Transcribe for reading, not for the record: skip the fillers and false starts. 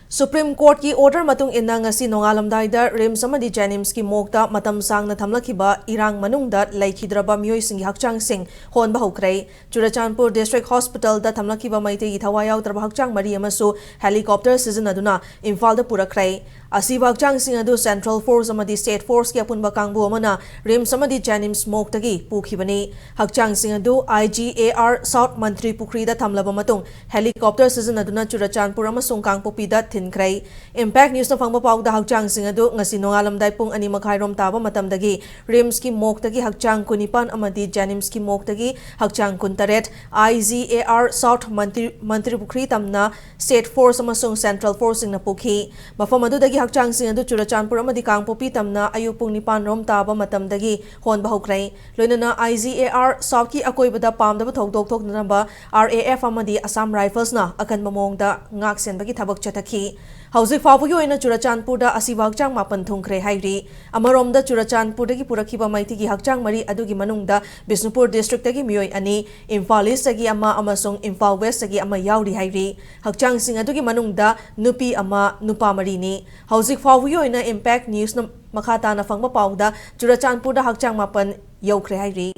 Supreme Court ki order matung inna ngasi nongalamdaida rims amadi Jenims ki mokta matam sangna thamlakiba irang manungda laikhidraba miyoi singi hakchang sing honba hokrai Churachandpur District Hospital da thamlakiba maite gi thawai yautraba hakchang mari amasu helicopter sizinaduna Imphal da purakrai asiba hakchang sing adu Central Force amadi State Force ki apunba kangbu amana rims amadi Jenims moktagi pukhibani hakchang sing adu IGAR South Mantri Pukri da thamlaba matung helicopter sizinaduna Churachandpur amasung kangpopi da Krai Impact News na fangba pawda hakchang sing adu ngasi nongalamdai pung 2:30 taba matamdagi rims ki moktagi hakchang kunipan amadi Jenims ki moktagi hakchang kuntaret IGAR South Mantri Pukri tamna State Force amasung Central Force na pukhi mafam adudagi hakchang sing adu Churachandpur amadi kangpopi tamna ayupung 9 taba matamdagi honba hokrai loinana IGAR South ki akoibada pamdaba thokdok thoknaba RAF amadi Assam Rifles na akan mamongda ngak senbagi thabak chathaki Hauzik fawagi oina Churachandpur da asiba hakchang mapan thungkre hairi amaromda Churachandpur dagi purakhiba maiti gi hakchang mari adugi manungda Bishnupur district dagi miyoi ani Imphal East dagi ama amasung Imphal West dagi ama yauri hairi hakchang sing adugi manungda nupi ama nupa mari ni Hauzik fawagi oina Impact News na makhata na fangba pawda Churachandpur da hakchang mapan yaukre hairi